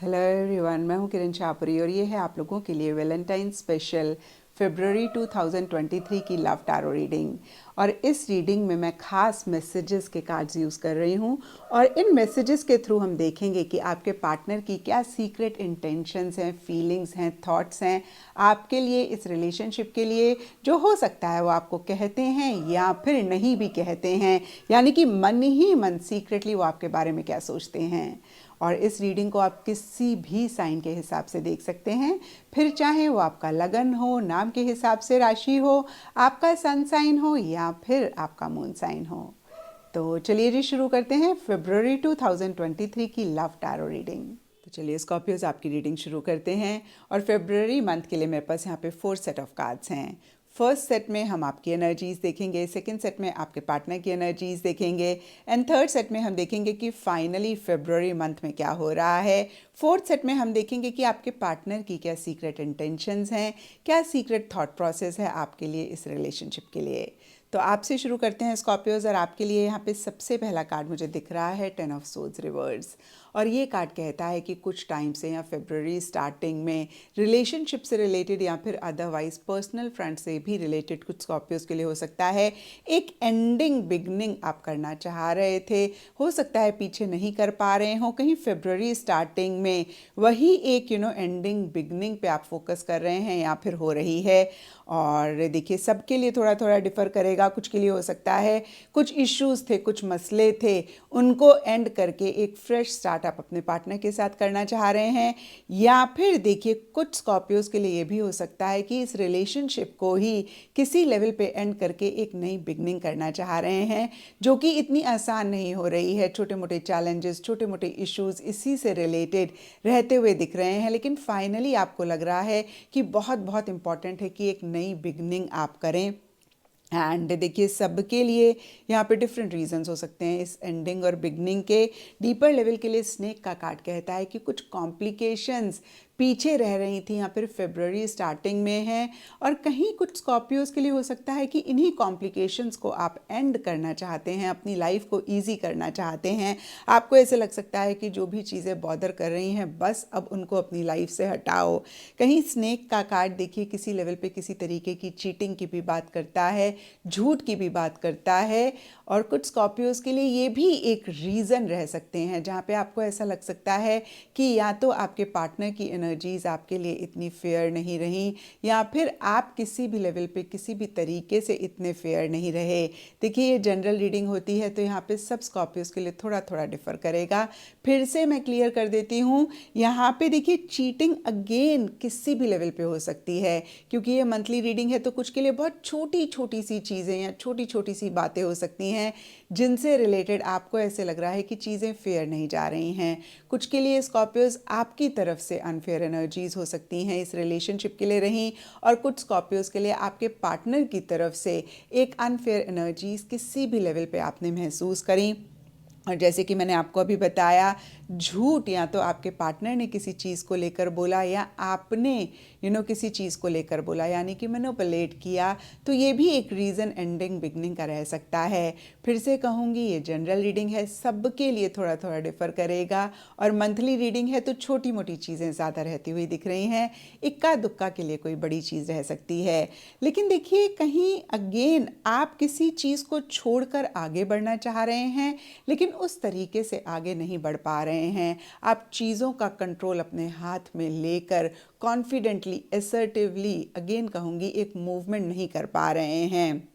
Hello everyone, मैं हूं किरण शाहपुरी और ये है आप लोगों के लिए वैलेंटाइन स्पेशल फरवरी 2023 की लव टैरो रीडिंग। और इस रीडिंग में मैं खास मैसेजेस के कार्ड्स यूज़ कर रही हूं और इन मैसेजेस के थ्रू हम देखेंगे कि आपके पार्टनर की क्या सीक्रेट इंटेंशंस हैं, फीलिंग्स हैं, थॉट्स हैं आपके लिए, इस रिलेशनशिप के लिए, जो हो सकता है वो आपको कहते हैं या फिर नहीं भी कहते हैं, यानी कि मन ही मन सीक्रेटली वो आपके बारे में क्या सोचते हैं। और इस रीडिंग को आप किसी भी साइन के हिसाब से देख सकते हैं, फिर चाहे वो आपका लगन हो, नाम के हिसाब से राशि हो, आपका सन साइन हो या फिर आपका मून साइन हो। तो चलिए जी शुरू करते हैं फरवरी 2023 की लव टैरो रीडिंग। तो चलिए स्कॉर्पियोज आपकी रीडिंग शुरू करते हैं। और फरवरी मंथ के लिए मेरे पास यहाँ पे 4 सेट ऑफ कार्ड्स हैं। फर्स्ट सेट में हम आपकी एनर्जीज देखेंगे, सेकंड सेट में आपके पार्टनर की एनर्जीज देखेंगे एंड थर्ड सेट में हम देखेंगे कि फाइनली फरवरी मंथ में क्या हो रहा है। फोर्थ सेट में हम देखेंगे कि आपके पार्टनर की क्या सीक्रेट इंटेंशंस हैं, क्या सीक्रेट थॉट प्रोसेस है आपके लिए इस रिलेशनशिप के लिए। तो आपसे शुरू करते हैं स्कॉर्पियोज। और आपके लिए यहाँ पे सबसे पहला कार्ड मुझे दिख रहा है 10 ऑफ सोर्ड्स रिवर्स। और ये कार्ड कहता है कि कुछ टाइम से या फरवरी स्टार्टिंग में रिलेशनशिप से रिलेटेड या फिर अदरवाइज पर्सनल फ्रंट से भी रिलेटेड कुछ स्कॉर्पियोज के लिए हो सकता है एक एंडिंग बिगनिंग आप करना चाह रहे थे, हो सकता है पीछे नहीं कर पा रहे हो, कहीं फरवरी स्टार्टिंग में वही एक एंडिंग बिगनिंग पे आप फोकस कर रहे हैं या फिर हो रही है। और देखिए सबके लिए थोड़ा थोड़ा डिफ़र करेगा। कुछ के लिए हो सकता है कुछ इश्यूज थे, कुछ मसले थे, उनको एंड करके एक फ्रेश स्टार्ट आप अपने पार्टनर के साथ करना चाह रहे हैं, या फिर देखिए कुछ स्कॉर्पियोज के लिए ये भी हो सकता है कि इस रिलेशनशिप को ही किसी लेवल पे एंड करके एक नई बिगनिंग करना चाह रहे हैं, जो कि इतनी आसान नहीं हो रही है। छोटे मोटे चैलेंजेस, छोटे मोटे इश्यूज इसी से रिलेटेड रहते हुए दिख रहे हैं, लेकिन फाइनली आपको लग रहा है कि बहुत बहुत इंपॉर्टेंट है कि एक नई बिगनिंग आप करें। एंड देखिए सबके लिए यहाँ पे डिफरेंट रीजंस हो सकते हैं इस एंडिंग और बिगनिंग के। डीपर लेवल के लिए स्नेक का कार्ड कहता है कि कुछ कॉम्प्लिकेशंस पीछे रह रही थी या फिर फरवरी स्टार्टिंग में है, और कहीं कुछ स्कॉर्पियोज के लिए हो सकता है कि इन्हीं कॉम्प्लिकेशंस को आप एंड करना चाहते हैं, अपनी लाइफ को ईजी करना चाहते हैं। आपको ऐसे लग सकता है कि जो भी चीज़ें बॉदर कर रही हैं बस अब उनको अपनी लाइफ से हटाओ। कहीं स्नेक का कार्ड देखिए किसी लेवल पे किसी तरीके की चीटिंग की भी बात करता है, झूठ की भी बात करता है। और कुछ स्कॉर्पियोज के लिए ये भी एक रीज़न रह सकते हैं जहाँ पे आपको ऐसा लग सकता है कि या तो आपके पार्टनर की एनर्जीज आपके लिए इतनी फेयर नहीं रही, या फिर आप किसी भी लेवल पे किसी भी तरीके से इतने फेयर नहीं रहे। देखिए ये जनरल रीडिंग होती है तो यहाँ पे सब स्कॉर्पियोज के लिए थोड़ा थोड़ा डिफर करेगा। फिर से मैं क्लियर कर देती हूँ, यहाँ पे देखिए चीटिंग अगेन किसी भी लेवल पे हो सकती है, क्योंकि ये मंथली रीडिंग है तो कुछ के लिए बहुत छोटी छोटी सी चीज़ें या छोटी छोटी सी बातें हो सकती हैं जिनसे रिलेटेड आपको ऐसे लग रहा है कि चीज़ें फेयर नहीं जा रही हैं। कुछ के लिए स्कॉर्पियोज आपकी तरफ से अनफेयर एनर्जीज हो सकती हैं इस रिलेशनशिप के लिए रही, और कुछ स्कॉर्पियोज के लिए आपके पार्टनर की तरफ से एक अनफेयर एनर्जीज किसी भी लेवल पे आपने महसूस करी। और जैसे कि मैंने आपको अभी बताया, झूठ या तो आपके पार्टनर ने किसी चीज़ को लेकर बोला या आपने किसी चीज़ को लेकर बोला, यानी कि मैनिपुलेट किया, तो ये भी एक रीज़न एंडिंग बिगनिंग का रह सकता है। फिर से कहूँगी ये जनरल रीडिंग है, सबके लिए थोड़ा थोड़ा डिफर करेगा, और मंथली रीडिंग है तो छोटी मोटी चीज़ें ज़्यादा रहती हुई दिख रही हैं, इक्का दुक्का के लिए कोई बड़ी चीज़ रह सकती है। लेकिन देखिए कहीं अगेन आप किसी चीज़ को छोड़कर आगे बढ़ना चाह रहे हैं, लेकिन उस तरीके से आगे नहीं बढ़ पा रहे हैं। आप चीज़ों का कंट्रोल अपने हाथ में लेकर कॉन्फिडेंटली, असर्टिवली, अगेन कहूँगी एक मूवमेंट नहीं कर पा रहे हैं।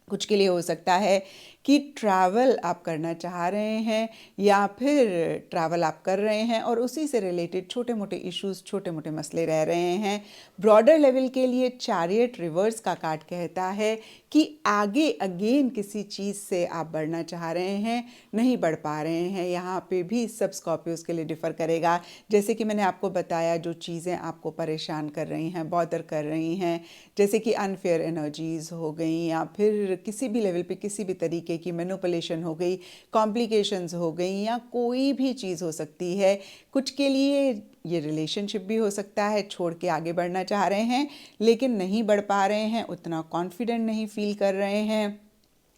कुछ के लिए हो सकता है कि ट्रैवल आप करना चाह रहे हैं या फिर ट्रैवल आप कर रहे हैं और उसी से रिलेटेड छोटे मोटे इश्यूज, छोटे मोटे मसले रह रहे हैं। ब्रॉडर लेवल के लिए चैरियट रिवर्स का कार्ड कहता है कि आगे अगेन किसी चीज़ से आप बढ़ना चाह रहे हैं, नहीं बढ़ पा रहे हैं। यहाँ पे भी सब स्कॉर्पियोज के लिए डिफ़र करेगा। जैसे कि मैंने आपको बताया, जो चीज़ें आपको परेशान कर रही हैं, बॉदर कर रही हैं, जैसे कि अनफेयर एनर्जीज हो गई या फिर किसी भी लेवल पे किसी भी तरीके की मैनिपुलेशन हो गई, कॉम्प्लिकेशंस हो गई, या कोई भी चीज़ हो सकती है। कुछ के लिए ये रिलेशनशिप भी हो सकता है छोड़ के आगे बढ़ना चाह रहे हैं लेकिन नहीं बढ़ पा रहे हैं, उतना कॉन्फिडेंट नहीं फील कर रहे हैं,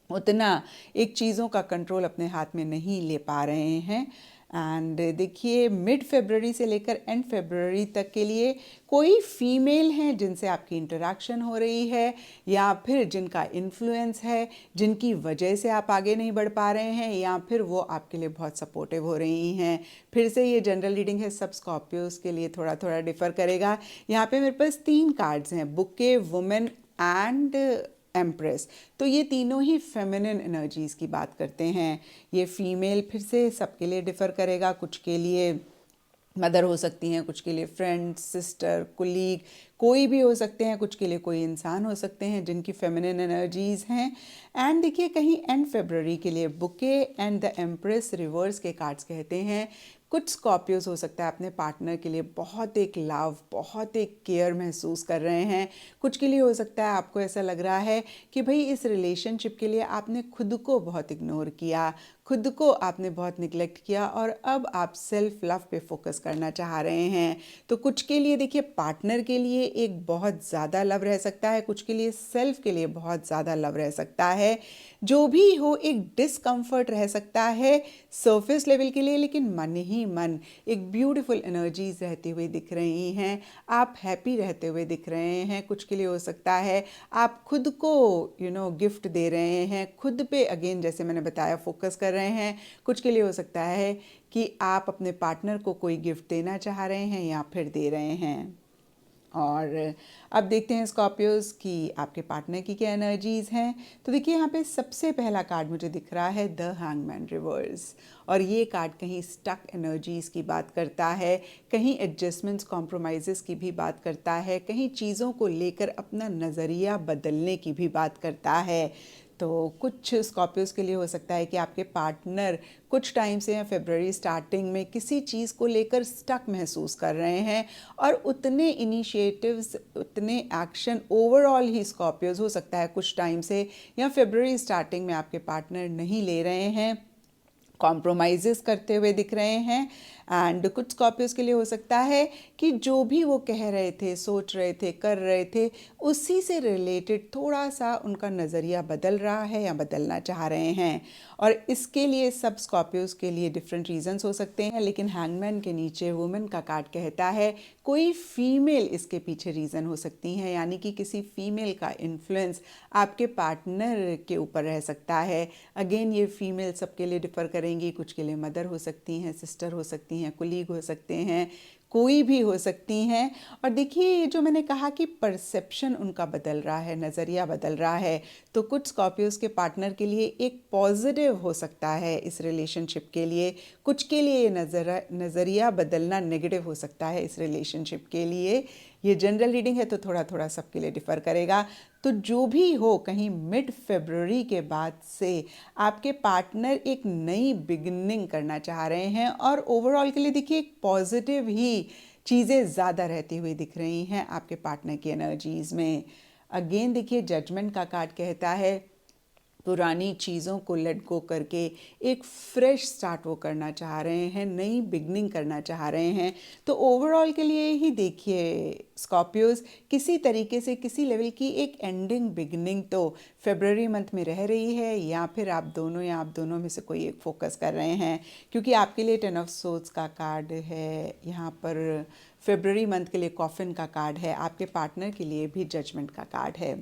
उतना एक चीज़ों का कंट्रोल अपने हाथ में नहीं ले पा रहे हैं। एंड देखिए मिड फरवरी से लेकर एंड फरवरी तक के लिए कोई फीमेल हैं जिनसे आपकी इंटरेक्शन हो रही है या फिर जिनका इन्फ्लुएंस है, जिनकी वजह से आप आगे नहीं बढ़ पा रहे हैं, या फिर वो आपके लिए बहुत सपोर्टिव हो रही हैं। फिर से ये जनरल रीडिंग है, सब स्कॉर्पियोज के लिए थोड़ा थोड़ा डिफर करेगा। यहाँ पे मेरे पास 3 कार्ड्स हैं, बुके, वुमेन एंड एम्प्रेस। तो ये तीनों ही फेमिनिन एनर्जीज़ की बात करते हैं। ये फीमेल फिर से सबके लिए डिफ़र करेगा, कुछ के लिए मदर हो सकती हैं, कुछ के लिए फ्रेंड, सिस्टर, कुलीग, कोई भी हो सकते हैं, कुछ के लिए कोई इंसान हो सकते हैं जिनकी फेमिनिन एनर्जीज़ हैं। एंड देखिए कहीं एंड फरवरी के लिए bouquet and the empress reverse के कार्ड्स कहते हैं। कुछ स्कॉर्पियोज हो सकता है अपने पार्टनर के लिए बहुत एक लव, बहुत एक केयर महसूस कर रहे हैं। कुछ के लिए हो सकता है आपको ऐसा लग रहा है कि भाई इस रिलेशनशिप के लिए आपने खुद को बहुत इग्नोर किया, खुद को आपने बहुत निगलेक्ट किया और अब आप सेल्फ लव पे फोकस करना चाह रहे हैं। तो कुछ के लिए देखिए पार्टनर के लिए एक बहुत ज़्यादा लव रह सकता है, कुछ के लिए सेल्फ के लिए बहुत ज़्यादा लव रह सकता है। जो भी हो एक डिसकम्फर्ट रह सकता है सरफेस लेवल के लिए, लेकिन मन ही मन एक ब्यूटीफुल एनर्जीज रहती हुई दिख रही हैं। आप हैप्पी रहते हुए दिख रहे हैं। कुछ के लिए हो सकता है आप खुद को गिफ्ट दे रहे हैं, खुद पे अगेन जैसे मैंने बताया फोकस कर रहे हैं। कुछ के लिए हो सकता है कि आप अपने पार्टनर को कोई गिफ्ट देना चाह रहे हैं या फिर दे रहे हैं। और अब देखते हैं स्कॉर्पियोज की आपके पार्टनर की क्या एनर्जीज़ हैं। तो देखिए यहाँ पे सबसे पहला कार्ड मुझे दिख रहा है द हैंगमैन रिवर्स, और ये कार्ड कहीं स्टक एनर्जीज़ की बात करता है, कहीं एडजस्टमेंट्स, कॉम्प्रोमाइज़ेस की भी बात करता है, कहीं चीज़ों को लेकर अपना नज़रिया बदलने की भी बात करता है। तो कुछ स्कॉर्पियोज के लिए हो सकता है कि आपके पार्टनर कुछ टाइम से या फरवरी स्टार्टिंग में किसी चीज़ को लेकर स्टक महसूस कर रहे हैं और उतने इनिशिएटिव्स, उतने एक्शन ओवरऑल ही स्कॉर्पियोज हो सकता है कुछ टाइम से या फरवरी स्टार्टिंग में आपके पार्टनर नहीं ले रहे हैं, कॉम्प्रोमाइज़ेस करते हुए दिख रहे हैं। एंड कुछ स्कॉर्पियोज के लिए हो सकता है कि जो भी वो कह रहे थे, सोच रहे थे, कर रहे थे, उसी से रिलेटेड थोड़ा सा उनका नज़रिया बदल रहा है या बदलना चाह रहे हैं। और इसके लिए सब स्कॉर्पियोज के लिए डिफरेंट रीजंस हो सकते हैं, लेकिन हैंगमैन के नीचे वुमेन का कार्ड कहता है कोई फीमेल इसके पीछे रीज़न हो सकती हैं, यानी कि किसी फीमेल का इन्फ्लुएंस आपके पार्टनर के ऊपर रह सकता है। अगेन ये फीमेल सबके लिए डिफ़र करेंगी, कुछ के लिए मदर हो सकती हैं, सिस्टर हो सकती हैं, कुलीग हो सकते हैं, कोई भी हो सकती हैं। और देखिए ये जो मैंने कहा कि परसेप्शन उनका बदल रहा है, नज़रिया बदल रहा है, तो कुछ स्कॉर्पियोज के पार्टनर के लिए एक पॉजिटिव हो सकता है इस रिलेशनशिप के लिए, कुछ के लिए ये नज़रिया बदलना नेगेटिव हो सकता है इस रिलेशनशिप के लिए। ये जनरल रीडिंग है तो थोड़ा थोड़ा सबके लिए डिफ़र करेगा। तो जो भी हो, कहीं मिड फरवरी के बाद से आपके पार्टनर एक नई बिगिनिंग करना चाह रहे हैं और ओवरऑल के लिए देखिए एक पॉजिटिव ही चीज़ें ज़्यादा रहती हुई दिख रही हैं आपके पार्टनर की एनर्जीज़ में। अगेन देखिए जजमेंट का कार्ड कहता है पुरानी चीज़ों को लेट गो करके एक फ्रेश स्टार्ट वो करना चाह रहे हैं, नई बिगनिंग करना चाह रहे हैं। तो ओवरऑल के लिए ही देखिए स्कॉर्पियोज किसी तरीके से किसी लेवल की एक एंडिंग बिगनिंग तो फरवरी मंथ में रह रही है, या फिर आप दोनों में से कोई एक फोकस कर रहे हैं, क्योंकि आपके लिए 10 ऑफ सोर्ड्स का कार्ड है यहाँ पर, फरवरी मंथ के लिए कॉफिन का कार्ड है, आपके पार्टनर के लिए भी जजमेंट का कार्ड है।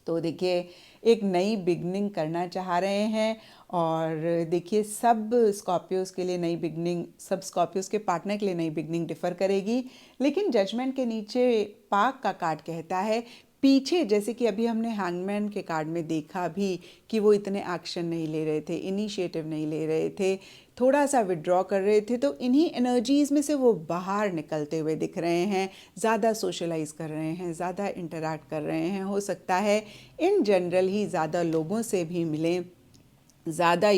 तो देखिए एक नई बिगनिंग करना चाह रहे हैं। और देखिए सब स्कॉर्पियोज के लिए नई बिगनिंग, सब स्कॉर्पियोज के पार्टनर के लिए नई बिगनिंग डिफ़र करेगी, लेकिन जजमेंट के नीचे पाक का कार्ड कहता है पीछे, जैसे कि अभी हमने हैंगमैन के कार्ड में देखा भी कि वो इतने एक्शन नहीं ले रहे थे, इनिशिएटिव नहीं ले रहे थे, थोड़ा सा विड्रॉ कर रहे थे, तो इन्हीं एनर्जीज़ में से वो बाहर निकलते हुए दिख रहे हैं, ज़्यादा सोशलाइज कर रहे हैं, ज़्यादा इंटरैक्ट कर रहे हैं, हो सकता है इन जनरल ही ज़्यादा लोगों से भी मिलें, ज़्यादा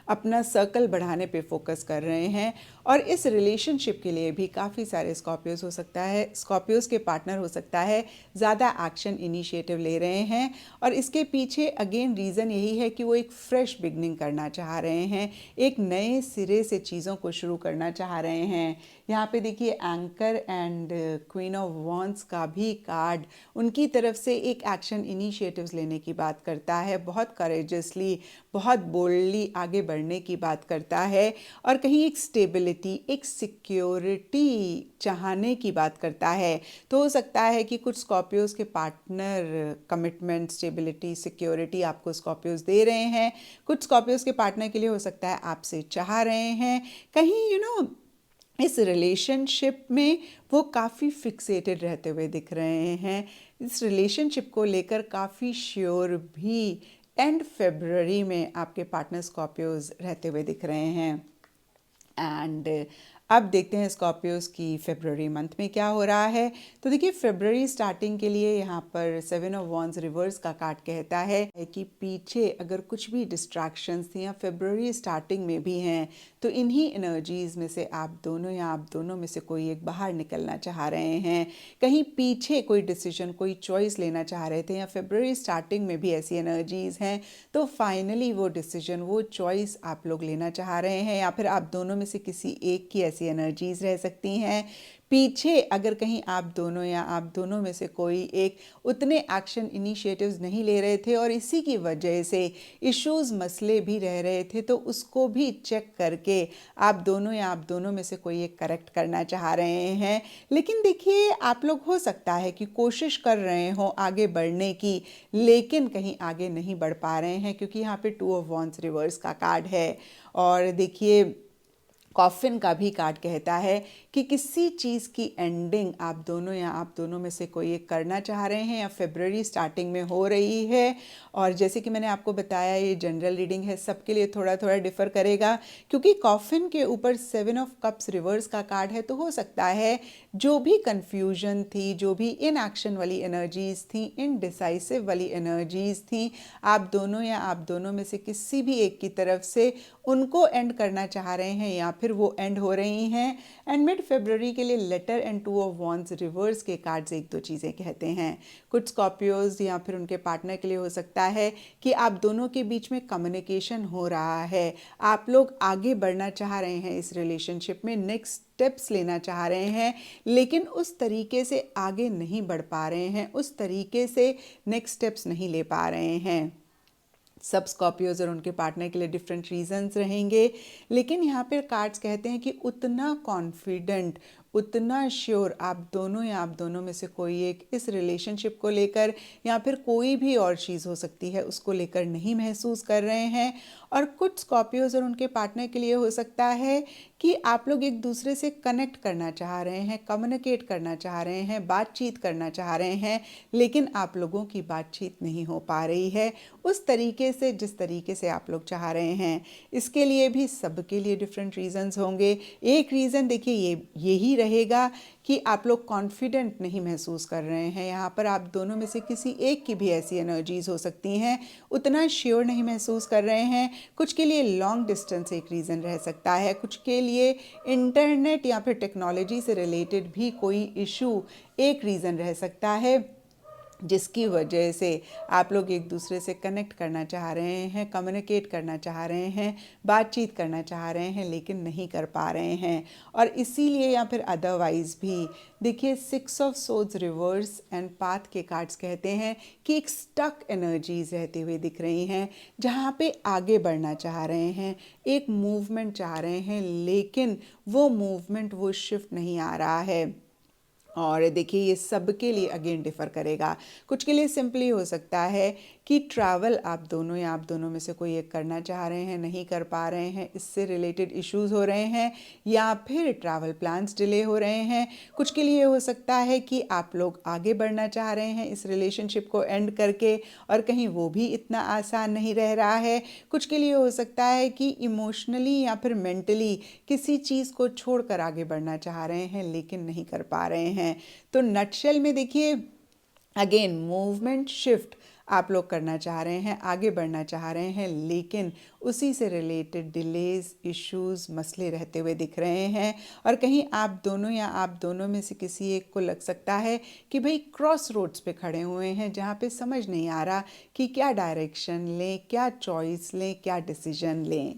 अपना सर्कल बढ़ाने पे फोकस कर रहे हैं। और इस रिलेशनशिप के लिए भी काफ़ी सारे स्कॉर्पियोज हो सकता है, स्कॉर्पियोज के पार्टनर हो सकता है ज़्यादा एक्शन इनिशिएटिव ले रहे हैं और इसके पीछे अगेन रीज़न यही है कि वो एक फ्रेश बिगनिंग करना चाह रहे हैं, एक नए सिरे से चीज़ों को शुरू करना चाह रहे हैं। यहाँ पे देखिए anchor and queen of wands का भी कार्ड उनकी तरफ से एक एक्शन इनिशिएटिव्स लेने की बात करता है, बहुत करेजसली, बहुत बोल्डली आगे बढ़ने की बात करता है और कहीं एक स्टेबिलिटी, एक सिक्योरिटी चाहने की बात करता है। तो हो सकता है कि कुछ स्कॉर्पियोज के पार्टनर कमिटमेंट, स्टेबिलिटी, सिक्योरिटी आपको स्कॉर्पियोज दे रहे हैं, कुछ स्कॉर्पियोज के पार्टनर के लिए हो सकता है आपसे चाह रहे हैं, कहीं इस रिलेशनशिप में वो काफ़ी फिक्सेटेड रहते हुए दिख रहे हैं, इस रिलेशनशिप को लेकर काफ़ी श्योर भी एंड फरवरी में आपके पार्टनर स्कॉर्पियोज रहते हुए दिख रहे हैं। एंड अब देखते हैं स्कॉर्पियोज की फरवरी मंथ में क्या हो रहा है। तो देखिए फरवरी स्टार्टिंग के लिए यहाँ पर 7 ऑफ वॉन्ड्स रिवर्स का कार्ड कहता है कि पीछे अगर कुछ भी डिस्ट्रैक्शंस थी या फरवरी स्टार्टिंग में भी हैं तो इन्हीं एनर्जीज में से आप दोनों या आप दोनों में से कोई एक बाहर निकलना चाह रहे हैं, कहीं पीछे कोई डिसीजन, कोई चॉइस लेना चाह रहे थे या फरवरी स्टार्टिंग में भी ऐसी एनर्जीज हैं तो फाइनली वो डिसीजन, वो चॉइस आप लोग लेना चाह रहे हैं या फिर आप दोनों में से किसी एक की ऐसी एनर्जीज रह सकती हैं। पीछे अगर कहीं आप दोनों या आप दोनों में से कोई एक उतने एक्शन इनिशिएटिव्स नहीं ले रहे थे और इसी की वजह से इश्यूज, मसले भी रह रहे थे तो उसको भी चेक करके आप दोनों या आप दोनों में से कोई एक करेक्ट करना चाह रहे हैं। लेकिन देखिए आप लोग हो सकता है कि कोशिश कर रहे हो आगे बढ़ने की लेकिन कहीं आगे नहीं बढ़ पा रहे हैं क्योंकि यहाँ पे 2 ऑफ वॉन्ड्स रिवर्स का कार्ड है और देखिए कॉफिन का भी कार्ड कहता है कि किसी चीज़ की एंडिंग आप दोनों या आप दोनों में से कोई एक करना चाह रहे हैं या फरवरी स्टार्टिंग में हो रही है। और जैसे कि मैंने आपको बताया ये जनरल रीडिंग है, सबके लिए थोड़ा थोड़ा डिफर करेगा क्योंकि कॉफिन के ऊपर 7 ऑफ कप्स रिवर्स का कार्ड है तो हो सकता है जो भी कन्फ्यूजन थी, जो भी इनएक्शन वाली एनर्जीज थी, इनडिसाइसिव वाली एनर्जीज थी, आप दोनों या आप दोनों में से किसी भी एक की तरफ से उनको एंड करना चाह रहे हैं या फिर वो एंड हो रही हैं। एंड मिड फरवरी के लिए letter and 2 of wands reverse के कार्ड्स एक दो चीज़ें कहते हैं। कुछ स्कॉर्पियोज या फिर उनके पार्टनर के लिए हो सकता है कि आप दोनों के बीच में कम्युनिकेशन हो रहा है, आप लोग आगे बढ़ना चाह रहे हैं इस रिलेशनशिप में, नेक्स्ट स्टेप्स लेना चाह रहे हैं लेकिन उस तरीके से आगे नहीं बढ़ पा रहे हैं, उस तरीके से नेक्स्ट स्टेप्स नहीं ले पा रहे हैं। सब स्कॉर्पियोज और उनके पार्टनर के लिए डिफरेंट रीजंस रहेंगे लेकिन यहाँ पर कार्ड्स कहते हैं कि उतना कॉन्फिडेंट, उतना श्योर आप दोनों या आप दोनों में से कोई एक इस रिलेशनशिप को लेकर या फिर कोई भी और चीज़ हो सकती है उसको लेकर नहीं महसूस कर रहे हैं। और कुछ स्कॉर्पियोज और उनके पार्टनर के लिए हो सकता है कि आप लोग एक दूसरे से कनेक्ट करना चाह रहे हैं, कम्युनिकेट करना चाह रहे हैं, बातचीत करना चाह रहे हैं लेकिन आप लोगों की बातचीत नहीं हो पा रही है उस तरीके से जिस तरीके से आप लोग चाह रहे हैं। इसके लिए भी सबके लिए डिफरेंट रीजंस होंगे। एक रीज़न देखिए यही रहेगा कि आप लोग कॉन्फिडेंट नहीं महसूस कर रहे हैं, यहाँ पर आप दोनों में से किसी एक की भी ऐसी एनर्जीज हो सकती हैं, उतना श्योर नहीं महसूस कर रहे हैं। कुछ के लिए लॉन्ग डिस्टेंस एक रीज़न रह सकता है, कुछ के लिए इंटरनेट या फिर टेक्नोलॉजी से रिलेटेड भी कोई इशू एक रीज़न रह सकता है जिसकी वजह से आप लोग एक दूसरे से कनेक्ट करना चाह रहे हैं, कम्युनिकेट करना चाह रहे हैं, बातचीत करना चाह रहे हैं लेकिन नहीं कर पा रहे हैं। और इसीलिए या फिर अदरवाइज़ भी देखिए 6 of swords reverse and path के कार्ड्स कहते हैं कि एक स्टक एनर्जीज रहती हुई दिख रही हैं जहाँ पे आगे बढ़ना चाह रहे हैं, एक मूवमेंट चाह रहे हैं लेकिन वो मूवमेंट, वो शिफ्ट नहीं आ रहा है। और देखिए ये सबके लिए अगेन डिफ़र करेगा। कुछ के लिए सिंपली हो सकता है कि ट्रैवल आप दोनों या आप दोनों में से कोई एक करना चाह रहे हैं, नहीं कर पा रहे हैं, इससे रिलेटेड इश्यूज हो रहे हैं या फिर ट्रैवल प्लान्स डिले हो रहे हैं। कुछ के लिए हो सकता है कि आप लोग आगे बढ़ना चाह रहे हैं इस रिलेशनशिप को एंड करके और कहीं वो भी इतना आसान नहीं रह रहा है। कुछ के लिए हो सकता है कि इमोशनली या फिर मेंटली किसी चीज़ को छोड़कर आगे बढ़ना चाह रहे हैं लेकिन नहीं कर पा रहे हैं। तो नटशेल में देखिए अगेन मूवमेंट, शिफ्ट, आप लोग करना चाह रहे हैं, आगे बढ़ना चाह रहे हैं, लेकिन उसी से रिलेटेड डिलेज, इश्यूज, मसले रहते हुए दिख रहे हैं। और कहीं आप दोनों या आप दोनों में से किसी एक को लग सकता है कि भाई क्रॉस रोड्स पे खड़े हुए हैं, जहाँ पे समझ नहीं आ रहा कि क्या डायरेक्शन लें, क्या चॉइस लें, क्या डिसीजन लें।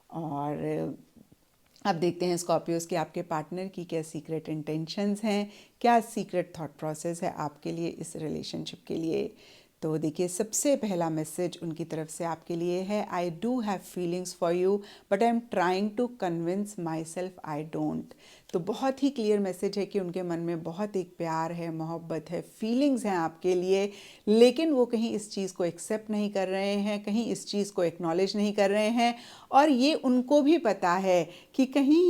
और अब देखते हैं स्कॉर्पियोज कि आपके पार्टनर की क्या सीक्रेट इंटेंशंस हैं, क्या सीक्रेट थॉट प्रोसेस है आपके लिए इस रिलेशनशिप के लिए। तो देखिए, सबसे पहला मैसेज उनकी तरफ से आपके लिए है, I do have feelings for you but I am trying to convince myself I don't. तो बहुत ही क्लियर मैसेज है कि उनके मन में बहुत एक प्यार है, मोहब्बत है, फीलिंग्स हैं आपके लिए, लेकिन वो कहीं इस चीज़ को एक्सेप्ट नहीं कर रहे हैं, कहीं इस चीज़ को एक्नॉलेज नहीं कर रहे हैं। और ये उनको भी पता है कि कहीं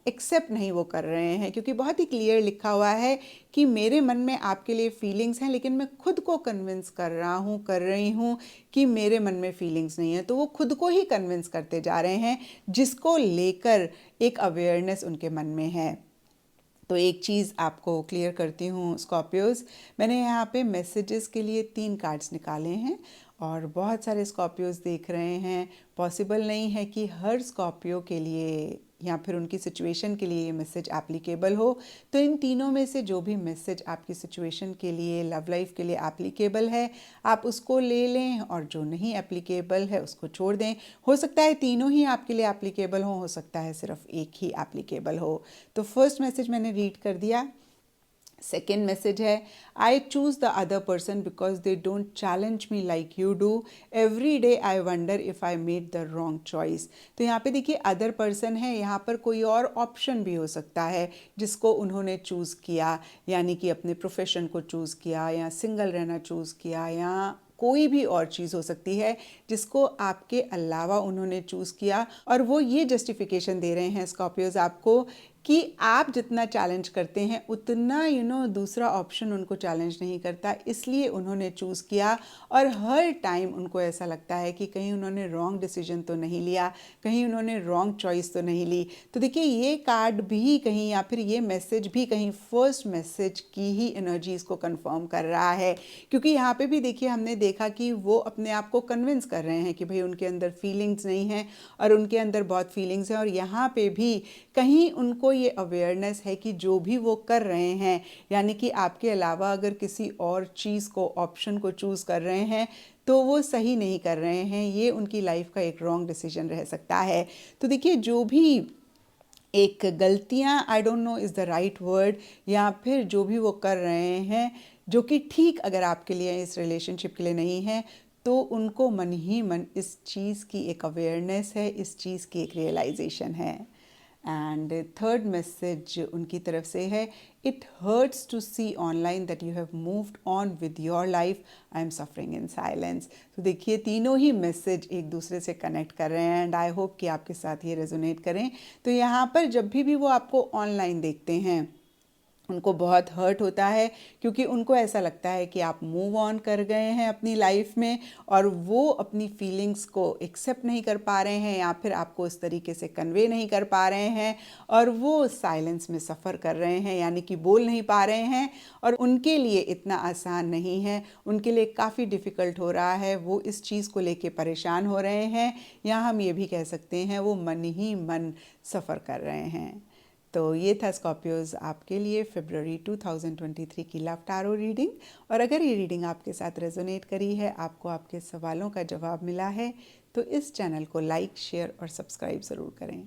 एक्सेप्ट नहीं वो कर रहे हैं, क्योंकि बहुत ही क्लियर लिखा हुआ है कि मेरे मन में आपके लिए फीलिंग्स हैं, लेकिन मैं खुद को कन्विंस कर रहा हूँ, कर रही हूँ कि मेरे मन में फीलिंग्स नहीं है। तो वो खुद को ही कन्विंस करते जा रहे हैं, जिसको लेकर एक अवेयरनेस उनके मन में है। तो एक चीज़ आपको क्लियर करती हूँ स्कॉर्पियोज, मैंने यहाँ पे मैसेजेस के लिए 3 कार्ड्स निकाले हैं और बहुत सारे स्कॉर्पियोज देख रहे हैं। पॉसिबल नहीं है कि हर स्कॉर्पियो के लिए या फिर उनकी सिचुएशन के लिए ये मैसेज एप्लीकेबल हो। तो इन तीनों में से जो भी मैसेज आपकी सिचुएशन के लिए, लव लाइफ के लिए एप्लीकेबल है, आप उसको ले लें, और जो नहीं एप्लीकेबल है उसको छोड़ दें। हो सकता है तीनों ही आपके लिए एप्लीकेबल हो सकता है सिर्फ एक ही एप्लीकेबल हो। तो फर्स्ट मैसेज मैंने रीड कर दिया। सेकेंड मैसेज है, I choose the other person because they don't challenge me like you do, every day I wonder if I made the wrong choice. तो यहाँ पे देखिए, अदर पर्सन है, यहाँ पर कोई और ऑप्शन भी हो सकता है जिसको उन्होंने चूज़ किया, यानी कि अपने प्रोफेशन को चूज़ किया, या सिंगल रहना चूज़ किया, या कोई भी और चीज़ हो सकती है जिसको आपके अलावा उन्होंने चूज़ किया। और वो ये जस्टिफिकेशन दे रहे हैं स्कॉर्पियोज आपको कि आप जितना चैलेंज करते हैं उतना दूसरा ऑप्शन उनको चैलेंज नहीं करता, इसलिए उन्होंने चूज़ किया। और हर टाइम उनको ऐसा लगता है कि कहीं उन्होंने रॉन्ग डिसीजन तो नहीं लिया, कहीं उन्होंने रॉन्ग चॉइस तो नहीं ली। तो देखिए, ये कार्ड भी कहीं, या फिर ये मैसेज भी कहीं फर्स्ट मैसेज की ही एनर्जीज को कंफर्म कर रहा है, क्योंकि यहाँ पे भी देखिए, हमने देखा कि वो अपने आप को कन्विंस कर रहे हैं कि भाई उनके अंदर फीलिंग्स नहीं हैं, और उनके अंदर बहुत फीलिंग्स हैं। और यहाँ पे भी कहीं उनको ये अवेयरनेस है कि जो भी वो कर रहे हैं, यानी कि आपके अलावा अगर किसी और चीज़ को, ऑप्शन को चूज़ कर रहे हैं, तो वो सही नहीं कर रहे हैं। ये उनकी लाइफ का एक रॉन्ग डिसीजन रह सकता है। तो देखिए, जो भी एक गलतियाँ, I don't know is the right word, या फिर जो भी वो कर रहे हैं जो कि ठीक अगर आपके लिए, इस रिलेशनशिप के लिए नहीं है, तो उनको मन ही मन इस चीज़ की एक अवेयरनेस है, इस चीज़ की एक रियलाइजेशन है। एंड थर्ड मैसेज उनकी तरफ से है, it hurts to see online that you have moved on with your life, I am suffering in silence. तो देखिए, तीनों ही मैसेज एक दूसरे से कनेक्ट कर रहे हैं, एंड आई होप कि आपके साथ ये रेजोनेट करें। तो यहाँ पर जब भी वो आपको ऑनलाइन देखते हैं, उनको बहुत हर्ट होता है, क्योंकि उनको ऐसा लगता है कि आप मूव ऑन कर गए हैं अपनी लाइफ में, और वो अपनी फीलिंग्स को एक्सेप्ट नहीं कर पा रहे हैं, या फिर आपको इस तरीके से कन्वे नहीं कर पा रहे हैं, और वो साइलेंस में सफ़र कर रहे हैं, यानी कि बोल नहीं पा रहे हैं। और उनके लिए इतना आसान नहीं है, उनके लिए काफ़ी डिफ़िकल्ट हो रहा है, वो इस चीज़ को लेके परेशान हो रहे हैं, या हम ये भी कह सकते हैं वो मन ही मन सफ़र कर रहे हैं। तो ये था स्कॉर्पियोज आपके लिए फरवरी 2023 की लव टैरो रीडिंग। और अगर ये रीडिंग आपके साथ रेजोनेट करी है, आपको आपके सवालों का जवाब मिला है, तो इस चैनल को लाइक, शेयर और सब्सक्राइब ज़रूर करें।